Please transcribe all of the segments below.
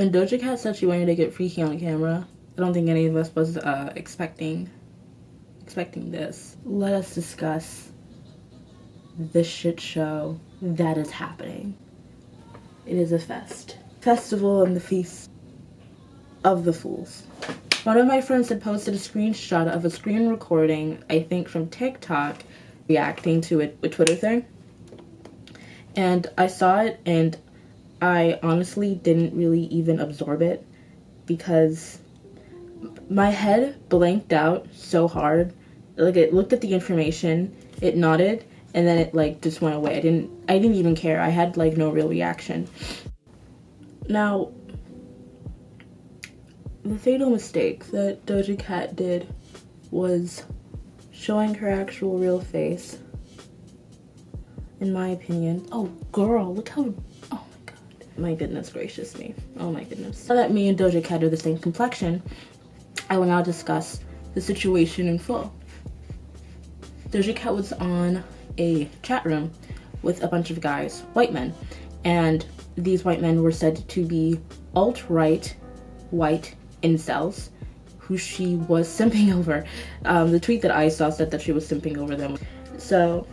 When Doja Cat said she wanted to get freaky on camera, I don't think any of us was expecting this. Let us discuss the shit show that is happening. It is a festival and the feast of the fools. One of my friends had posted a screenshot of a screen recording, I think from TikTok, reacting to a Twitter thing. And I saw it and I honestly didn't really even absorb it because my head blanked out so hard. Like, it looked at the information, it nodded, and then it like just went away. I didn't even care. I had like no real reaction. Now, the fatal mistake that Doja Cat did was showing her actual real face, in my opinion. Oh girl, look how, oh my god. My goodness gracious me. Oh my goodness. Now that me and Doja Cat are the same complexion, I will now discuss the situation in full. Doja Cat was on a chat room with a bunch of guys, white men, and these white men were said to be alt-right white incels who she was simping over. The tweet that I saw said that she was simping over them. So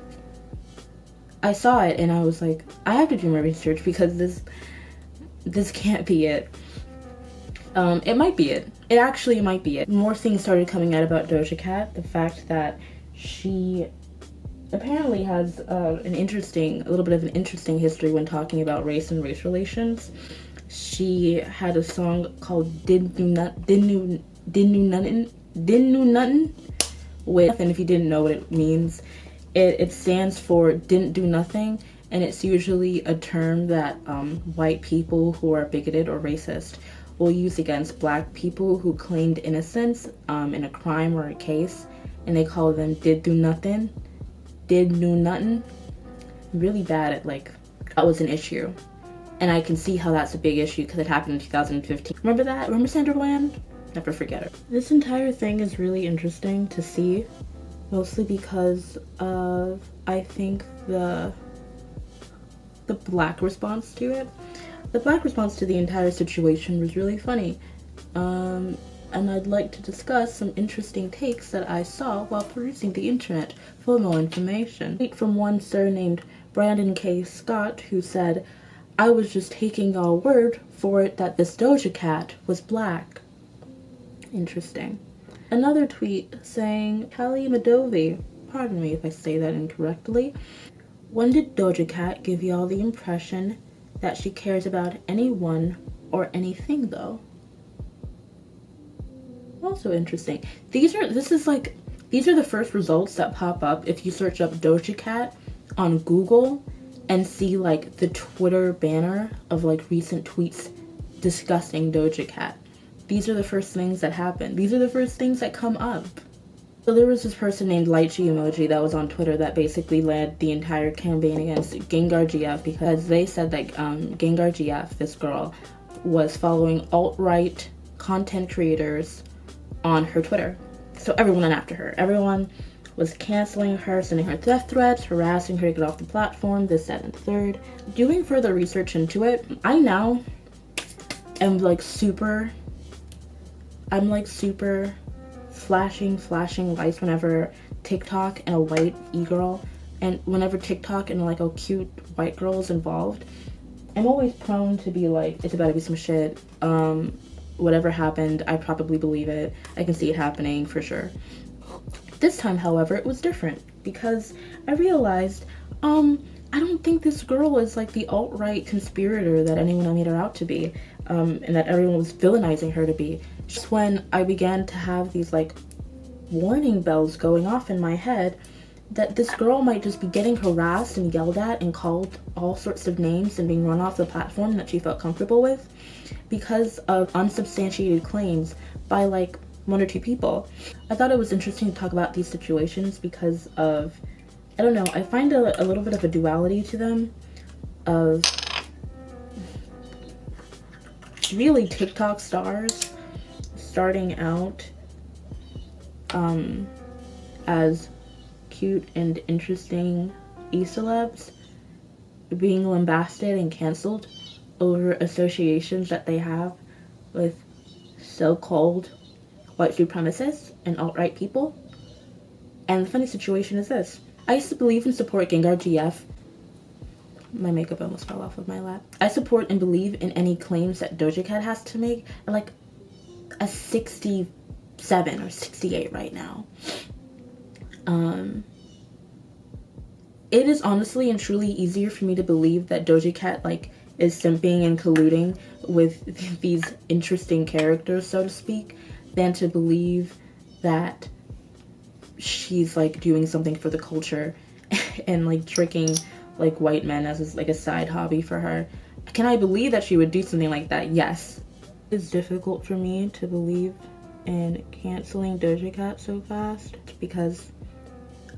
I saw it and I was like, I have to do my research because this can't be it. It might be it. It actually might be it. More things started coming out about Doja Cat. The fact that she apparently has a little bit of an interesting history when talking about race and race relations. She had a song called Didn't Do Nuttin', with, and if you didn't know what it means, it stands for didn't do nothing, and it's usually a term that white people who are bigoted or racist will use against black people who claimed innocence in a crime or a case, and they call them did do nothing. Really bad at, like, that was an issue. And I can see how that's a big issue because it happened in 2015. Remember that? Remember Sanderland? Never forget it. This entire thing is really interesting to see, mostly because of, I think, the black response to it. The black response to the entire situation was really funny. And I'd like to discuss some interesting takes that I saw while perusing the internet for more information. A tweet from one surnamed Brandon K. Scott, who said, "I was just taking our word for it that this Doja Cat was black." Interesting. Another tweet saying, Kelly Madovi, pardon me if I say that incorrectly, "When did Doja Cat give y'all the impression that she cares about anyone or anything though?" Also interesting. These are the first results that pop up if you search up Doja Cat on Google and see like the Twitter banner of like recent tweets discussing Doja Cat. These are the first things that happen. These are the first things that come up. So there was this person named Lychee Emoji that was on Twitter that basically led the entire campaign against GengarGf because they said that GengarGf, this girl, was following alt-right content creators on her Twitter. So everyone went after her. Everyone was canceling her, sending her death threats, harassing her to get off the platform, this, that, and the third. Doing further research into it, I now am like super flashing lights whenever TikTok and a white e-girl, and whenever TikTok and like a cute white girl is involved, I'm always prone to be like, it's about to be some shit. Whatever happened, I probably believe it. I can see it happening for sure. This time, however, it was different because I realized, I don't think this girl is like the alt-right conspirator that anyone made her out to be, and that everyone was villainizing her to be. Just when I began to have these like warning bells going off in my head that this girl might just be getting harassed and yelled at and called all sorts of names and being run off the platform that she felt comfortable with because of unsubstantiated claims by like one or two people. I thought it was interesting to talk about these situations because of, I don't know, I find a little bit of a duality to them of really TikTok stars starting out as cute and interesting e-celebs being lambasted and canceled over associations that they have with so-called white supremacists and alt-right people. And the funny situation is this. I used to believe and support GengarGf. My makeup almost fell off of my lap. I support and believe in any claims that Doja Cat has to make at like a 67 or 68 right now. It is honestly and truly easier for me to believe that Doja Cat like is simping and colluding with these interesting characters, so to speak, than to believe that she's like doing something for the culture and like tricking like white men as like a side hobby for her. Can I believe that she would do something like that? Yes. It's difficult for me to believe in canceling Doja Cat so fast because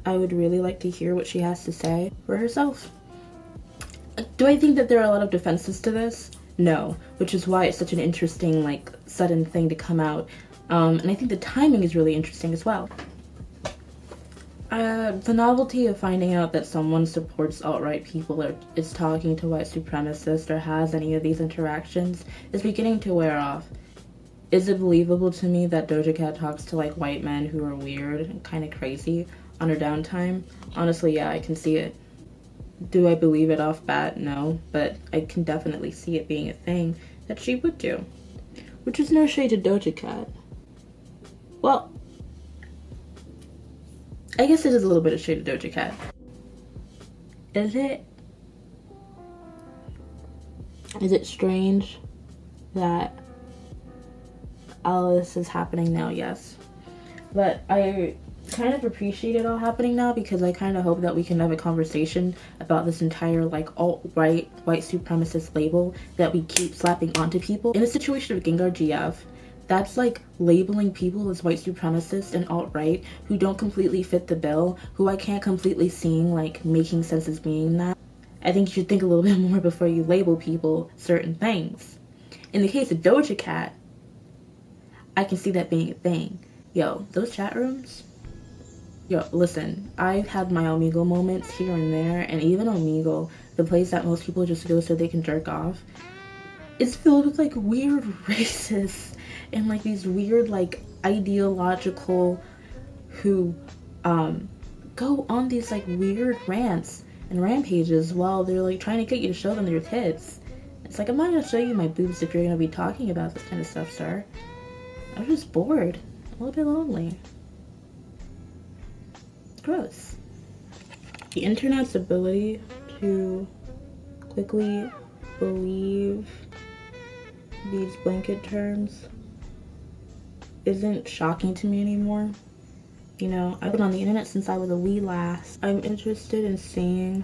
I would really like to hear what she has to say for herself. Do I think that there are a lot of defenses to this? No, which is why it's such an interesting, like, sudden thing to come out. And I think the timing is really interesting as well. The novelty of finding out that someone supports alt-right people or is talking to white supremacists or has any of these interactions is beginning to wear off. Is it believable to me that Doja Cat talks to like white men who are weird and kind of crazy on her downtime? Honestly, yeah, I can see it. Do I believe it off bat? No, but I can definitely see it being a thing that she would do. Which is no shade to Doja Cat. Well, I guess it is a little bit of shade to Doja Cat. Is it? Is it strange that all this is happening now? Yes. But I kind of appreciate it all happening now because I kind of hope that we can have a conversation about this entire like alt-right white supremacist label that we keep slapping onto people. In the situation of GengarGf, that's like labeling people as white supremacists and alt-right who don't completely fit the bill, who I can't completely see like making sense as being that. I think you should think a little bit more before you label people certain things. In the case of Doja Cat, I can see that being a thing. Yo, those chat rooms? Yo, listen, I've had my Omegle moments here and there, and even Omegle, the place that most people just go so they can jerk off, is filled with like weird racists and like these weird like ideological who go on these like weird rants and rampages while they're like trying to get you to show them their tits. It's like, I'm not gonna show you my boobs if you're gonna be talking about this kind of stuff, sir. I'm just bored, a little bit lonely. Gross. The internet's ability to quickly believe these blanket terms isn't shocking to me anymore. You know, I've been on the internet since I was a wee lass. I'm interested in seeing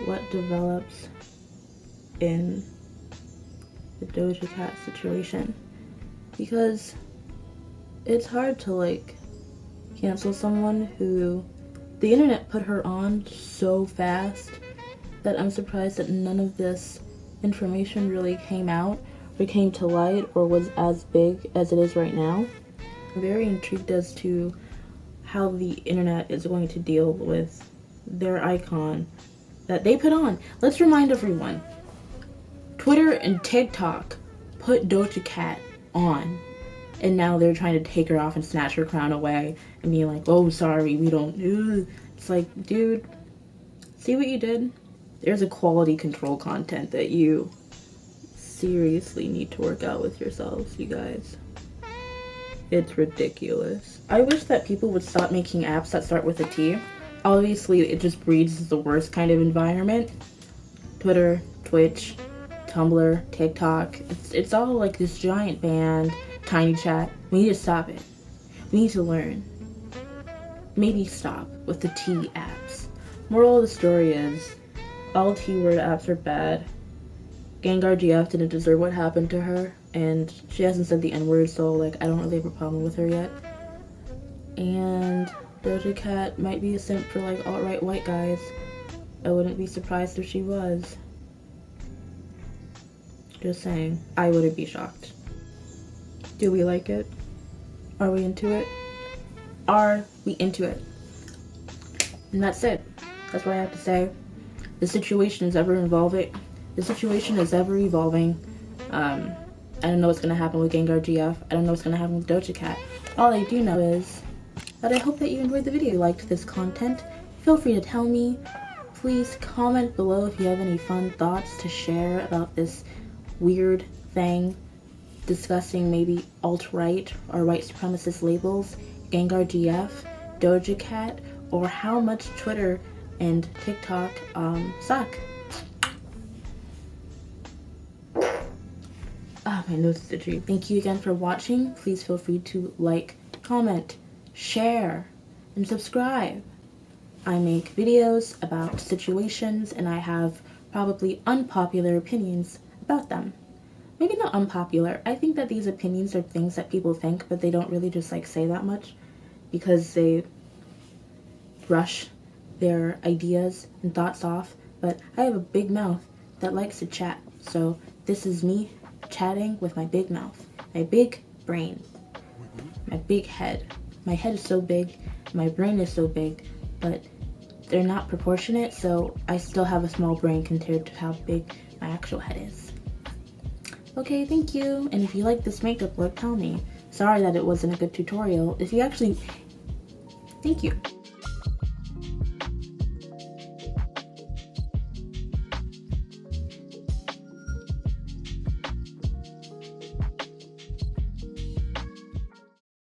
what develops in the Doja Cat situation because it's hard to like cancel someone who the internet put her on so fast that I'm surprised that none of this information really came out or came to light or was as big as it is right now. I'm very intrigued as to how the internet is going to deal with their icon that they put on. Let's remind everyone, Twitter and TikTok put Doja Cat on, and now they're trying to take her off and snatch her crown away and be like, oh, sorry, we don't. Ugh. It's like, dude, see what you did? There's a quality control content that you seriously need to work out with yourselves, you guys. It's ridiculous. I wish that people would stop making apps that start with a T. Obviously, it just breeds the worst kind of environment. Twitter, Twitch, Tumblr, TikTok. It's all like this giant band, tiny chat. We need to stop it. We need to learn. Maybe stop with the T apps. Moral of the story is, all T-word apps are bad. GengarGf didn't deserve what happened to her, and she hasn't said the N-word, so like I don't really have a problem with her yet. And Doja Cat might be a simp for like alt-right white guys. I wouldn't be surprised if she was. Just saying, I wouldn't be shocked. Do we like it? Are we into it? Are we into it? And that's it. That's what I have to say. The situation is ever evolving. The situation is ever evolving. I don't know what's gonna happen with GengarGf. I don't know what's gonna happen with Doja Cat. All I do know is that I hope that you enjoyed the video, liked this content. Feel free to tell me. Please comment below if you have any fun thoughts to share about this weird thing discussing maybe alt-right or white supremacist labels, GengarGf, Doja Cat, or how much Twitter and TikTok suck. Ah, my nose is itchy. Thank you again for watching. Please feel free to like, comment, share, and subscribe. I make videos about situations and I have probably unpopular opinions about them. Maybe not unpopular. I think that these opinions are things that people think, but they don't really just like say that much because they brush their ideas and thoughts off. But I have a big mouth that likes to chat. So this is me chatting with my big mouth, my big brain, my big head. My head is so big, my brain is so big, but they're not proportionate, so I still have a small brain compared to how big my actual head is. Okay, thank you. And if you like this makeup look, tell me. Sorry that it wasn't a good tutorial. If you actually... Thank you.